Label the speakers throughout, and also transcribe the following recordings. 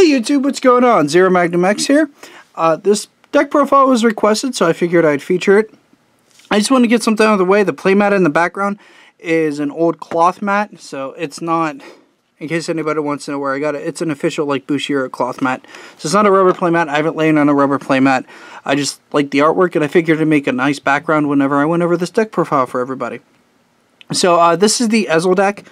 Speaker 1: Hey YouTube, what's going on? ZeroMagnumX here. This deck profile was requested, so I figured I'd feature it. I just want to get something out of the way. The playmat in the background is an old cloth mat, so it's not, in case anybody wants to know where I got it, it's an official like Bushiroad cloth mat. So it's not a rubber playmat. I haven't laid on a rubber playmat. I just like the artwork, and I figured to make a nice background whenever I went over this deck profile for everybody. So this is the Ezel deck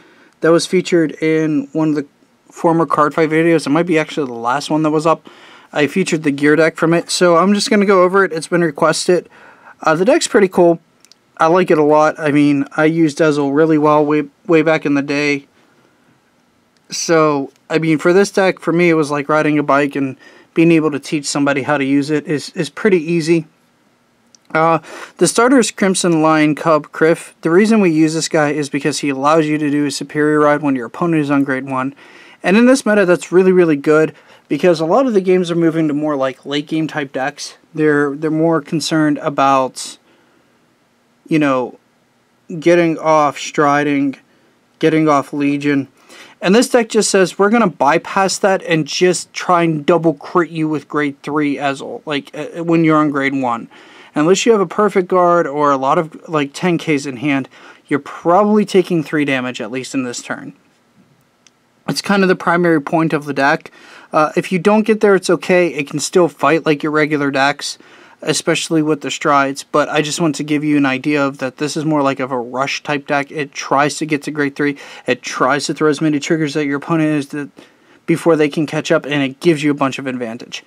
Speaker 1: that was featured in one of the former Cardfight videos. It might be actually the last one that was up. I featured the gear deck from it, so I'm just going to go over it. It's been requested. The deck's pretty cool. I like it a lot. I mean, I used Ezel really well way back in the day. So, I mean, for this deck, for me, it was like riding a bike, and being able to teach somebody how to use it is pretty easy. The starter is Crimson Lion Cub Criff. The reason we use this guy is because he allows you to do a superior ride when your opponent is on grade 1. And in this meta, that's really, really good, because a lot of the games are moving to more like late game type decks. They're more concerned about, you know, getting off Striding, getting off Legion. And this deck just says, we're going to bypass that and just try and double crit you with grade 3 Ezel, like when you're on grade 1. Unless you have a perfect guard or a lot of like 10Ks in hand, you're probably taking 3 damage at least in this turn. It's kind of the primary point of the deck. If you don't get there, it's okay. It can still fight like your regular decks, especially with the strides. But I just want to give you an idea of that this is more like of a rush type deck. It tries to get to grade 3. It tries to throw as many triggers at your opponent as before they can catch up, and it gives you a bunch of advantage.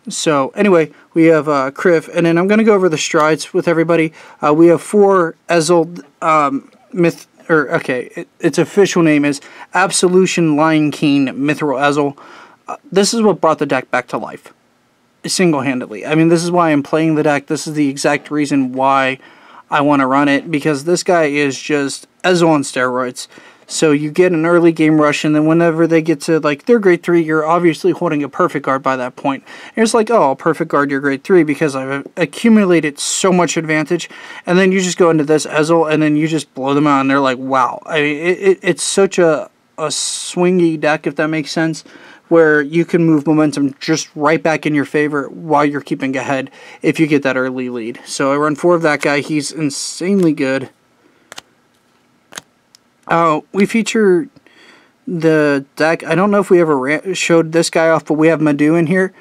Speaker 1: So anyway, we have Criff, and then I'm going to go over the strides with everybody. We have 4 Ezel its official name is Absolution Lion King Mithril Ezel. This is what brought the deck back to life, single-handedly. I mean, this is why I'm playing the deck. This is the exact reason why I want to run it, because this guy is just Ezel on steroids. So you get an early game rush, and then whenever they get to like their grade 3, you're obviously holding a perfect guard by that point. And it's like, oh, I'll perfect guard your grade 3 because I've accumulated so much advantage. And then you just go into this Ezel, and then you just blow them out, and they're like, wow. I mean, it's such a swingy deck, if that makes sense, where you can move momentum just right back in your favor while you're keeping ahead if you get that early lead. So I run 4 of that guy. He's insanely good. We feature the deck. I don't know if we ever showed this guy off, but we have Madhu in here.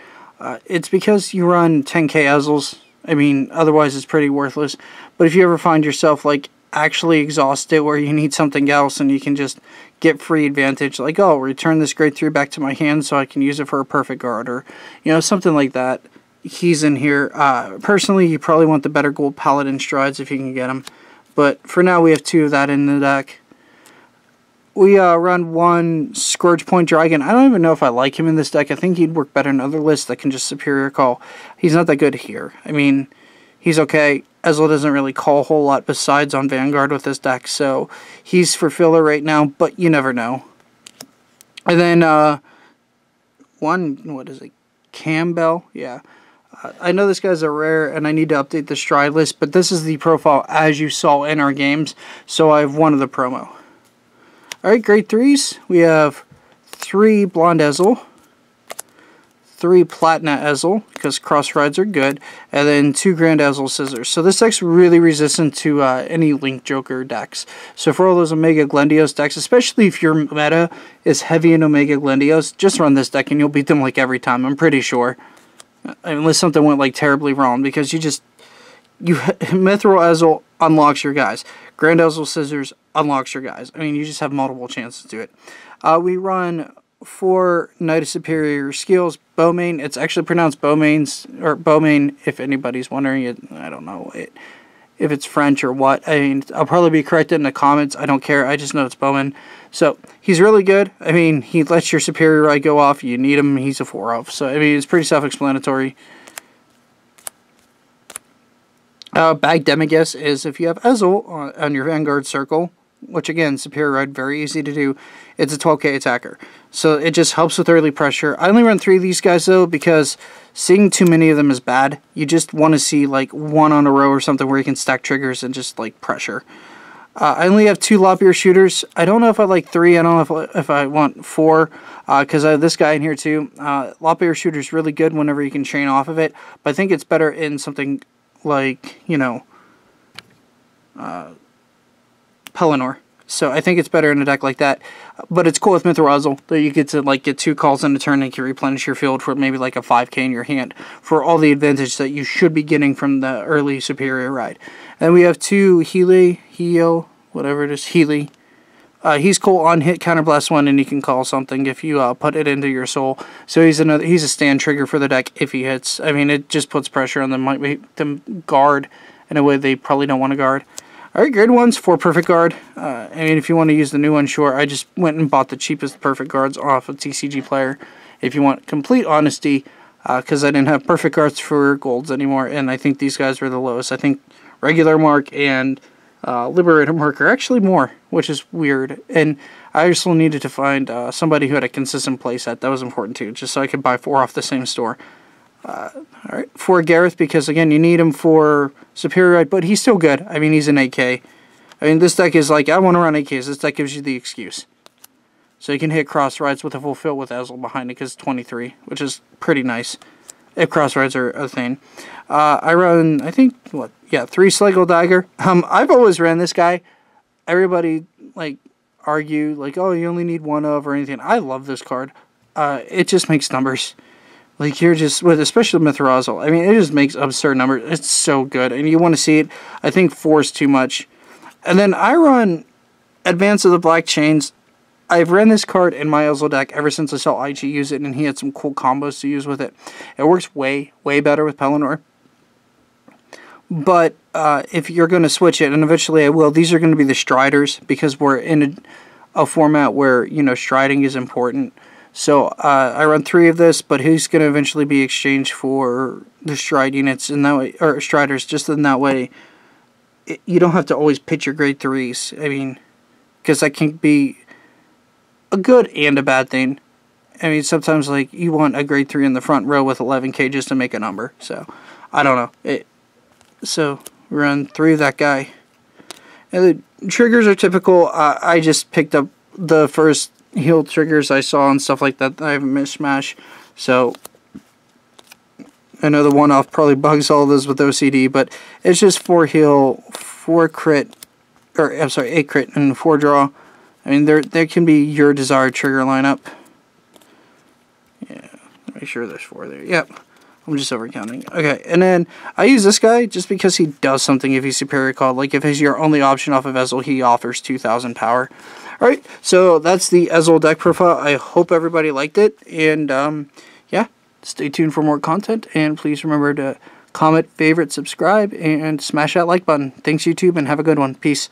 Speaker 1: It's because you run 10k Ezels. I mean, otherwise it's pretty worthless. But if you ever find yourself like actually exhausted where you need something else and you can just get free advantage, like, oh, return this grade 3 back to my hand so I can use it for a perfect guard, or, you know, something like that. He's in here. Personally, you probably want the better gold paladin strides if you can get them. But for now, we have 2 of that in the deck. We run 1 Scourge Point Dragon. I don't even know if I like him in this deck. I think he'd work better in other lists that can just superior call. He's not that good here. I mean, he's okay. Ezel doesn't really call a whole lot besides on Vanguard with this deck, so he's for filler right now, but you never know. And then what is it? Campbell? Yeah. I know this guy's a rare, and I need to update the stride list, but this is the profile as you saw in our games, so I have 1 of the promo. Alright, grade 3s, we have 3 Blonde Ezel, 3 Platina Ezel, because cross rides are good, and then 2 Grand Ezel Scissors. So this deck's really resistant to any Link Joker decks. So for all those Omega Glendios decks, especially if your meta is heavy in Omega Glendios, just run this deck and you'll beat them like every time, I'm pretty sure. Unless something went like terribly wrong, because Mithril Ezel unlocks your guys. Grand Ezel Scissors unlocks your guys. I mean, you just have multiple chances to do it. We run 4 Knight of Superior Skills Bowmain. It's actually pronounced Bowmains, or Bowmain, if anybody's wondering. I don't know if it's French or what. I mean, I'll probably be corrected in the comments. I don't care. I just know it's Bowman. So, he's really good. I mean, he lets your superior ride go off. You need him. He's a 4-of. So, I mean, it's pretty self-explanatory. Bag Demigus is if you have Ezel on your Vanguard circle, which again, superior ride, very easy to do. It's a 12k attacker. So it just helps with early pressure. I only run 3 of these guys though, because seeing too many of them is bad. You just want to see like 1 on a row or something where you can stack triggers and just like pressure. I only have 2 lop ear shooters. I don't know if I like 3. I don't know if I want 4, because I have this guy in here too. Lop ear shooter is really good whenever you can chain off of it, but I think it's better in something like, you know, Pelennor. So I think it's better in a deck like that. But it's cool with Mithril Ezel that you get to like get 2 calls in a turn and can replenish your field for maybe like a 5k in your hand for all the advantage that you should be getting from the early Superior ride. And we have 2 Heo, whatever it is, Healy. He's cool on hit, counterblast 1, and you can call something if you put it into your soul. So he's a stand trigger for the deck if he hits. I mean, it just puts pressure on them, might make them guard in a way they probably don't want to guard. Alright, grade 1's for Perfect Guard. I mean, if you want to use the new one, sure. I just went and bought the cheapest Perfect Guards off of TCG Player. If you want complete honesty, because I didn't have Perfect Guards for Golds anymore, and I think these guys were the lowest. I think Regular Mark and Liberator Mark are actually more, which is weird. And I also needed to find somebody who had a consistent playset. That was important too, just so I could buy 4 off the same store. Alright, for Gareth, because again, you need him for Superior, but he's still good. I mean, he's an 8k. I mean, this deck is like, I want to run 8ks. This deck gives you the excuse. So you can hit cross rides with a full fill with Ezel behind it, because it's 23, which is pretty nice, if cross rides are a thing. I run, I think, 3 Slagle Dagger. I've always ran this guy. Everybody, like, argue, like, oh, you only need 1 of, or anything. I love this card. It just makes numbers. Like, you're just, with especially Mithril Ezel, I mean, it just makes absurd numbers. It's so good, and you want to see it. I think 4 is too much. And then I run Advance of the Black Chains. I've ran this card in my Ezel deck ever since I saw IG use it, and he had some cool combos to use with it. It works way, way better with Pelennor. But if you're going to switch it, and eventually I will, these are going to be the Striders, because we're in a format where, you know, striding is important. So I run 3 of this, but he's going to eventually be exchanged for the Stride units in that way, or Striders, just in that way. You don't have to always pitch your grade 3s. I mean, because that can be a good and a bad thing. I mean, sometimes like you want a grade 3 in the front row with 11k just to make a number. So I don't know. So we run 3 of that guy. And the triggers are typical. I just picked up the first heal triggers I saw and stuff like that. I haven't mishmash. So I know the one-off probably bugs all those with OCD, but it's just 4 heal, 4 crit, or I'm sorry, 8 crit and 4 draw. I mean, there can be your desired trigger lineup. Yeah, make sure there's 4 there. Yep. I'm just overcounting. Okay, and then I use this guy just because he does something if he's Superior called. Like if he's your only option off of Ezel, he offers 2,000 power. Alright, so that's the Ezel deck profile. I hope everybody liked it. And yeah, stay tuned for more content. And please remember to comment, favorite, subscribe, and smash that like button. Thanks YouTube, and have a good one. Peace.